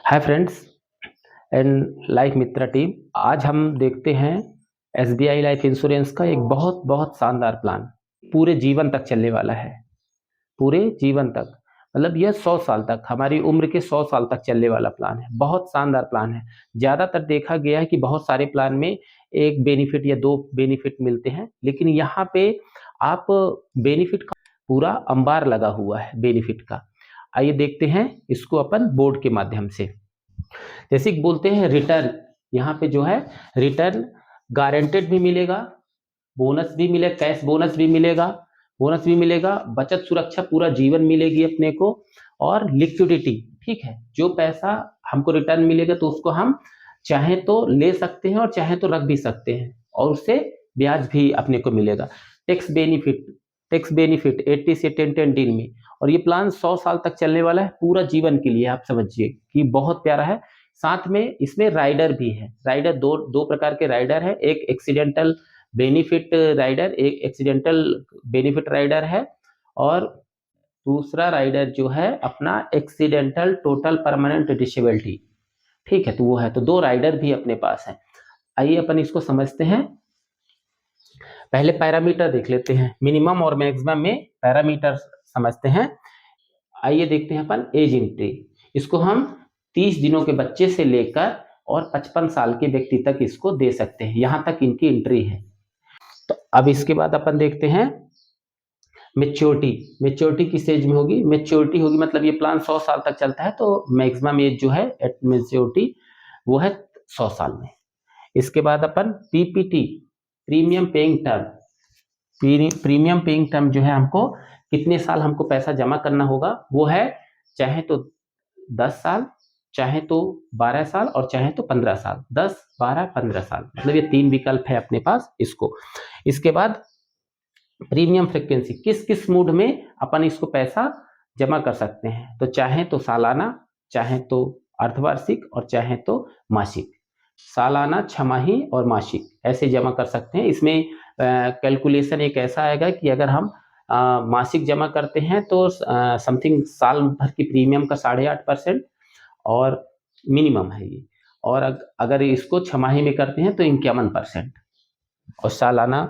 Hi friends and life Mitra team. आज हम देखते हैं एसबीआई लाइफ इंश्योरेंस का एक बहुत बहुत शानदार प्लान। पूरे जीवन तक चलने वाला है। पूरे जीवन तक मतलब यह 100 साल तक, हमारी उम्र के 100 साल तक चलने वाला प्लान है। बहुत शानदार प्लान है। ज़्यादातर देखा गया है कि बहुत सारे प्लान में एक बेनिफिट या दो बेनिफिट मिलते हैं, लेकिन यहाँ पे आप बेनिफिट का पूरा अंबार लगा हुआ है बेनिफिट का। आइए देखते हैं इसको अपन बोर्ड के माध्यम से। जैसे कि बोलते हैं रिटर्न, यहाँ पे जो है रिटर्न गारंटेड भी मिलेगा, बोनस भी मिलेगा, कैश बोनस भी मिलेगा, बचत सुरक्षा पूरा जीवन मिलेगी अपने को, और लिक्विडिटी। ठीक है, जो पैसा हमको रिटर्न मिलेगा तो उसको हम चाहे तो ले सकते हैं और चाहे तो रख भी सकते हैं, और उससे ब्याज भी अपने को मिलेगा। टैक्स बेनिफिट 80 से 10 दिन में, और ये प्लान 100 साल तक चलने वाला है, पूरा जीवन के लिए। आप समझिए कि बहुत प्यारा है। साथ में इसमें राइडर भी है। राइडर दो प्रकार के राइडर है, एक एक्सीडेंटल बेनिफिट राइडर, एक एक्सीडेंटल बेनिफिट राइडर है, और दूसरा राइडर जो है अपना एक्सीडेंटल टोटल परमानेंट डिसेबिलिटी। ठीक है, तो वो है, तो दो राइडर भी अपने पास है। आइए अपन इसको समझते हैं। पहले पैरामीटर देख लेते हैं, मिनिमम और मैक्सिमम में पैरामीटर समझते हैं। आइए देखते हैं अपन एज एंट्री। इसको हम 30 दिनों के बच्चे से लेकर और 55 साल के व्यक्ति तक इसको दे सकते हैं, यहां तक इनकी एंट्री है। तो अब इसके बाद अपन देखते हैं मेच्योरिटी किस एज में होगी। मेच्योरिटी होगी मतलब ये प्लान 100 साल तक चलता है, तो मैक्सिमम एज जो है एट मेच्योरिटी वो है 100 साल में। इसके बाद अपन पीपीटी, प्रीमियम पेइंग टर्म जो है, हमको कितने साल हमको पैसा जमा करना होगा, वो है चाहे तो 10 साल, चाहे तो 12 साल, और चाहे तो 15 साल। 10, 12, 15 साल, मतलब ये 3 विकल्प है अपने पास इसको। इसके बाद प्रीमियम फ्रीक्वेंसी, किस किस मूड में अपन इसको पैसा जमा कर सकते हैं, तो चाहे तो सालाना, चाहे तो अर्धवार्षिक, और चाहे तो मासिक। सालाना, छमाही और मासिक ऐसे जमा कर सकते हैं। इसमें कैलकुलेशन एक ऐसा आएगा कि अगर हम मासिक जमा करते हैं तो समथिंग साल भर की प्रीमियम का 8.5% और मिनिमम है ये, और अगर इसको छमाही में करते हैं तो 51%, और सालाना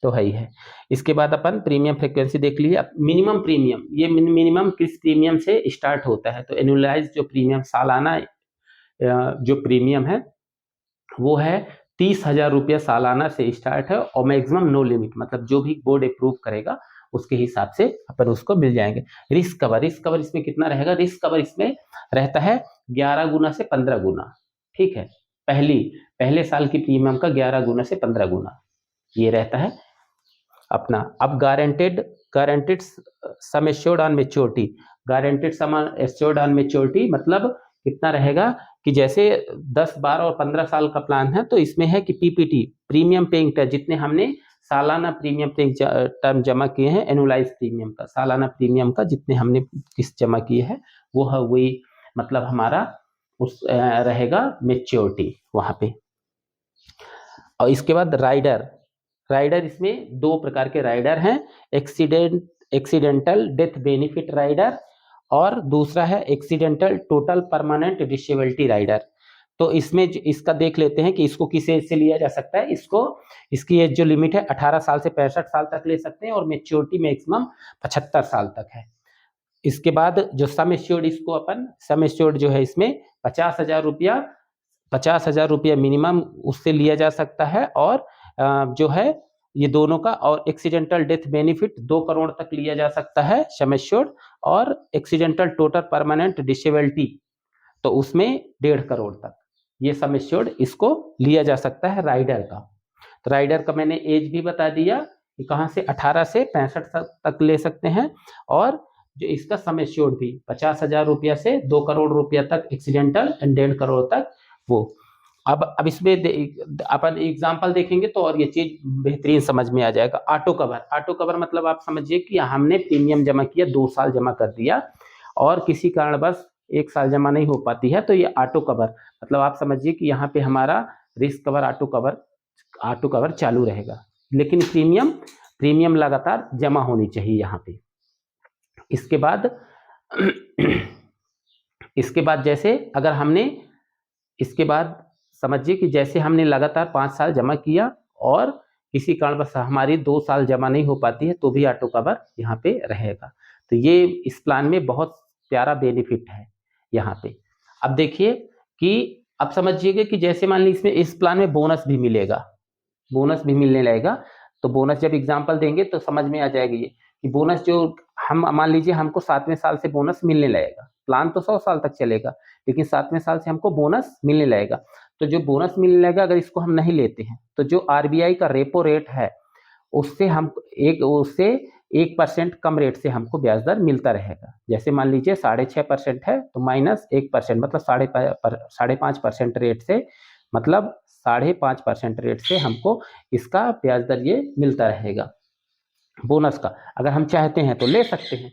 तो है ही है। इसके बाद अपन प्रीमियम फ्रीक्वेंसी देख लीजिए। मिनिमम प्रीमियम, ये मिनिमम किस प्रीमियम से स्टार्ट होता है, तो एनुअलाइज जो प्रीमियम, सालाना जो प्रीमियम है वो है 30,000 रुपया सालाना से स्टार्ट है, और मैक्सिमम नो लिमिट, मतलब जो भी बोर्ड अप्रूव करेगा उसके हिसाब से अपन उसको मिल जाएंगे। रिस्क कवर इसमें कितना रहेगा, रिस्क कवर इसमें रहता है 11 गुना से 15 गुना। ठीक है, पहले साल की प्रीमियम का 11 गुना से 15 गुना ये रहता है अपना। अब guaranteed sum assured on maturity, guaranteed sum assured on maturity मतलब कितना रहेगा कि जैसे 10, 12 और 15 साल का प्लान है, तो इसमें है कि पीपीटी, प्रीमियम पेइंग टर्म, जितने हमने सालाना प्रीमियम पेइंग टर्म जमा किए हैं, एनुअलाइज प्रीमियम का, सालाना प्रीमियम का जितने हमने किस्त जमा किए हैं, वो है वही, मतलब हमारा उस रहेगा मेच्योरिटी वहां पे। और इसके बाद राइडर इसमें दो प्रकार के राइडर हैं, एक्सीडेंटल डेथ बेनिफिट राइडर, और दूसरा है accidental total permanent disability rider. तो इसमें इसका देख लेते हैं कि इसको किस एज से लिया जा सकता है। इसकी एज जो लिमिट है 18 साल से 65 साल तक ले सकते हैं, और मेच्योरिटी मैक्सिमम 75 साल तक है। इसके बाद जो सम एश्योर्ड जो है, इसमें 50,000 रुपया मिनिमम उससे लिया जा सकता है, और जो है ये दोनों का, और एक्सीडेंटल डेथ बेनिफिट 2 करोड़ तक लिया जा सकता है सम एश्योर्ड, और एक्सीडेंटल टोटल परमानेंट डिसेबिलिटी तो उसमें 1.5 करोड़ तक ये सम एश्योर्ड इसको लिया जा सकता है राइडर का। तो राइडर का मैंने एज भी बता दिया कि कहाँ से 18 से 65 तक ले सकते हैं, और जो इसका सम एश्योर्ड भी 50,000 रुपया से 2 करोड़ रुपया तक एक्सीडेंटल एंड 1.5 करोड़ तक वो। अब इसमें अपन एग्जांपल देखेंगे तो और ये चीज बेहतरीन समझ में आ जाएगा। ऑटो कवर मतलब आप समझिए कि हमने प्रीमियम जमा किया, 2 साल जमा कर दिया, और किसी कारणवश 1 साल जमा नहीं हो पाती है, तो ये ऑटो कवर मतलब आप समझिए कि यहाँ पे हमारा रिस्क कवर, ऑटो कवर चालू रहेगा, लेकिन प्रीमियम लगातार जमा होनी चाहिए यहाँ पे। इसके बाद इसके बाद जैसे अगर हमने इसके बाद समझिए कि जैसे हमने लगातार 5 साल जमा किया और किसी कारणवश हमारी 2 साल जमा नहीं हो पाती है तो भी ऑटो कवर यहाँ पे रहेगा। तो ये इस प्लान में बहुत प्यारा बेनिफिट है यहाँ पे। अब देखिए कि अब समझिएगा कि जैसे मान लीजिए इसमें इस प्लान में बोनस भी मिलेगा, बोनस भी मिलने लगेगा। तो बोनस जब एग्जाम्पल देंगे तो समझ में आ जाएगी ये कि बोनस जो हम मान लीजिए हमको 7वें साल से बोनस मिलने लगेगा। प्लान तो 100 साल तक चलेगा लेकिन 7वें साल से हमको बोनस मिलने लगेगा। तो जो बोनस मिलने लगेगा अगर इसको हम नहीं लेते हैं तो जो आरबीआई का रेपो रेट है उससे 1% कम रेट से हमको ब्याज दर मिलता रहेगा। जैसे मान लीजिए 6.5% है तो -1% मतलब 5.5% रेट से, मतलब 5.5% रेट से हमको इसका ब्याज दर ये मिलता रहेगा बोनस का। अगर हम चाहते हैं तो ले सकते हैं।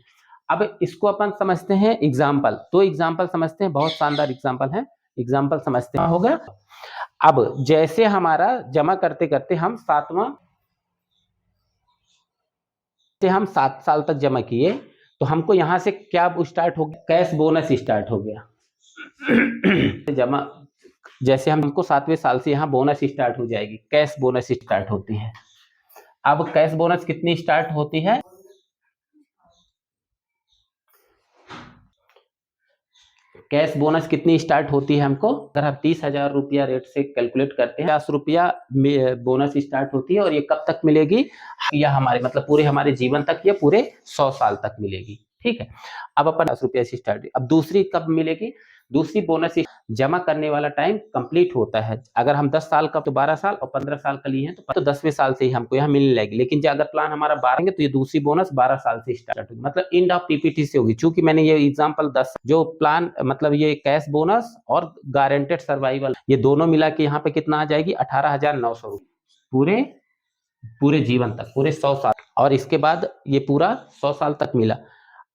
अब इसको अपन समझते हैं एग्जाम्पल। तो एग्जाम्पल समझते हैं, बहुत शानदार एग्जाम्पल है। एग्जाम्पल समझते हैं, हो गया। अब जैसे हमारा जमा करते करते हम 7 साल तक जमा किए तो हमको यहाँ से क्या स्टार्ट हो गया, कैश बोनस स्टार्ट हो गया। जमा जैसे हमको 7वें साल से यहाँ बोनस स्टार्ट हो जाएगी, कैश बोनस स्टार्ट होती है। अब कैश बोनस कितनी स्टार्ट होती है, कैश बोनस कितनी स्टार्ट होती है हमको, अगर हम 30,000 रुपया रेट से कैलकुलेट करते हैं 50 रुपया बोनस स्टार्ट होती है। और ये कब तक मिलेगी, यह हमारे मतलब पूरे हमारे जीवन तक, ये पूरे 100 साल तक मिलेगी। ठीक है। अब अपन 10 रुपया से स्टार्ट, अब दूसरी कब मिलेगी, दूसरी बोनस जमा करने वाला टाइम कंप्लीट होता है। अगर हम 10 साल का तो 12 साल और 15 साल का लिए हैं तो 10वें साल से ही हमको यहाँ मिलने लगेगी। लेकिन जो अगर प्लान हमारा 12 तो ये दूसरी बोनस 12 साल से स्टार्ट होगी, मतलब एंड ऑफ पीपीटी से होगी। चूंकि मैंने ये एग्जांपल 10 जो प्लान मतलब ये कैश बोनस और गारंटेड सर्वाइवल ये दोनों मिला के यहाँ पे कितना आ जाएगी 18,900 रुपये पूरे पूरे जीवन तक, पूरे 100 साल। और इसके बाद ये पूरा 100 साल तक मिला।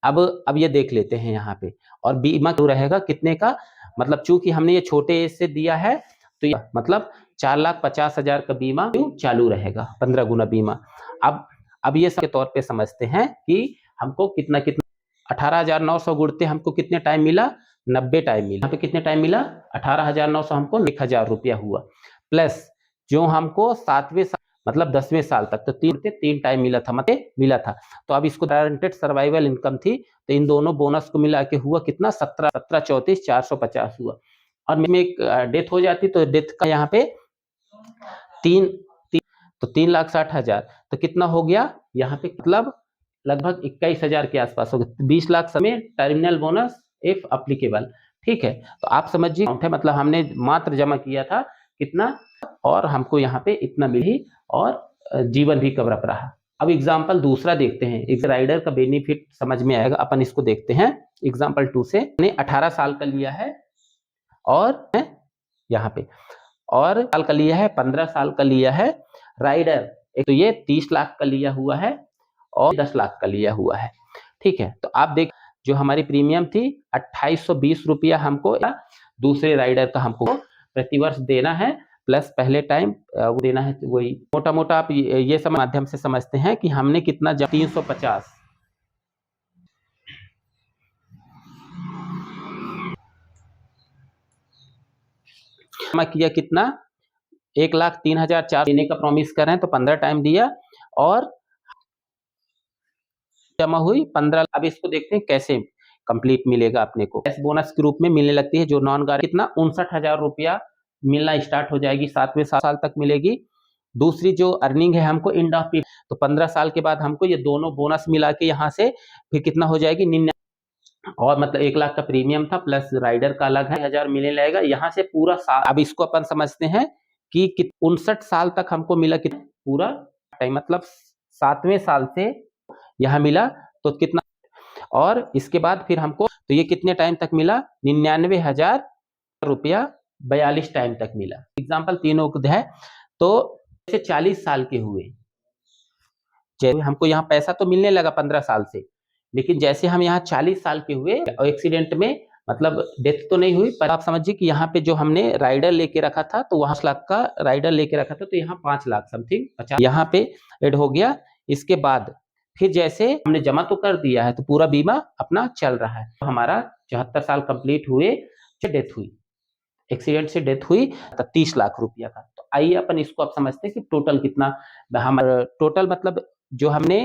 अब ये देख लेते हैं यहाँ पे। और बीमा क्यों रहेगा कितने का, मतलब चूंकि हमने ये छोटे एज से दिया है तो ये मतलब 4,50,000 का बीमा क्यों चालू रहेगा, 15 गुना बीमा। अब ये सब के तौर पे समझते हैं कि हमको कितना 18,900 गुणते हमको कितने टाइम मिला, 90 टाइम मिला। यहाँ पे कितने टाइम मिला 18,900 हमको 1,000 रुपया हुआ, प्लस जो हमको 7वें मतलब 10वें साल तक तो 3 टाइम मिला था। तो अब इसको गारंटेड सर्वाइवल इनकम थी तो इन दोनों बोनस को मिला के हुआ कितना 17,34,450 हुआ। और में एक डेथ हो जाती तो डेथ का यहाँ पे 3,60,000 तो कितना हो गया यहाँ पे, मतलब लगभग 21,000 के आसपास हो गया। 20 लाख समय टर्मिनल बोनस इफ अप्लीकेबल। ठीक है। तो आप समझिए मतलब हमने मात्र जमा किया था कितना और हमको यहाँ पे इतना मिली और जीवन भी कवर अप रहा। अब एग्जाम्पल दूसरा देखते हैं, एक राइडर का बेनिफिट समझ में आएगा। अपन इसको देखते हैं एग्जाम्पल 2 से। ने 18 साल का लिया है और यहाँ पे और साल का लिया है, 15 साल का लिया है राइडर। एक तो ये 30 लाख का लिया हुआ है और 10 लाख का लिया हुआ है। ठीक है। तो आप देख जो हमारी प्रीमियम थी 2,820 रुपया हमको दूसरे राइडर का हमको प्रतिवर्ष देना है, प्लस पहले टाइम वो देना है। वही मोटा मोटा आप ये सब माध्यम से समझते हैं कि हमने कितना 350 जमा किया, कितना 1,03,400 देने का प्रॉमिस कर रहे हैं तो 15 टाइम दिया और जमा हुई 15। अब इसको देखते हैं कैसे कंप्लीट मिलेगा अपने को। कैश बोनस के रूप में मिलने लगती है जो नॉन गारंटी, कितना 59,000 रुपया मिलना स्टार्ट हो जाएगी, 7वें साल तक मिलेगी। दूसरी जो अर्निंग है हमको एंड ऑफ पीरियड, तो 15 साल के बाद हमको ये दोनों बोनस मिला के यहाँ से फिर कितना हो जाएगी 99, और मतलब 1 लाख का प्रीमियम था प्लस राइडर का अलग है 1,000 मिलने लगेगा यहाँ से पूरा साल। अब इसको अपन समझते हैं कि 59 साल तक हमको मिला पूरा टाइम, मतलब 7वें साल से यहाँ मिला तो कितना, और इसके बाद फिर हमको तो ये कितने टाइम तक मिला 99,000 रुपया 42 टाइम तक मिला। एग्जाम्पल तीनों है। तो जैसे 40 साल के हुए, जैसे हमको यहाँ पैसा तो मिलने लगा 15 साल से, लेकिन जैसे हम यहाँ 40 साल के हुए और एक्सीडेंट में मतलब डेथ तो नहीं हुई, पर आप समझिए कि यहाँ पे जो हमने राइडर लेके रखा था तो वहां 5 लाख का राइडर लेके रखा था तो यहाँ 5 लाख समथिंग 50 यहाँ पे ऐड हो गया। इसके बाद फिर जैसे हमने जमा तो कर दिया है तो पूरा बीमा अपना चल रहा है, तो हमारा 74 साल कंप्लीट हुए, डेथ हुई, एक्सीडेंट से डेथ हुई, तो 30 लाख रुपया का। तो आइए अपन इसको अब समझते हैं कि टोटल कितना हम, टोटल मतलब जो हमने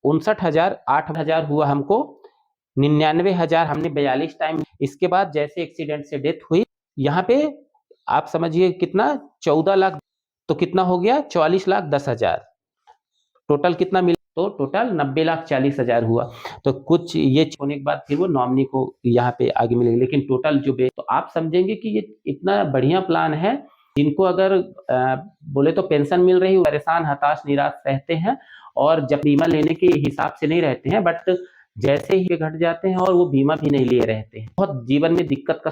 59,000, 8,000 हुआ हमको, 99,000 हमने 42 टाइम। इसके बाद जैसे एक्सीडेंट से डेथ हुई, यहाँ पे आप समझिए कितना, 14 लाख, तो कितना हो गया, 44,10,000। टोटल कितना मिला, तो टोटल 90,40,000 हुआ। तो कुछ ये होने के बाद फिर वो नॉमिनी को यहाँ पे आगे मिलेगी, लेकिन टोटल जो तो आप समझेंगे कि ये इतना बढ़िया प्लान है, जिनको अगर बोले तो पेंशन मिल रही, परेशान, हताश, निराश रहते हैं, और जब बीमा लेने के हिसाब से नहीं रहते हैं, बट जैसे ही घट जाते हैं और वो बीमा भी नहीं लिए रहते हैं, बहुत जीवन में दिक्कत का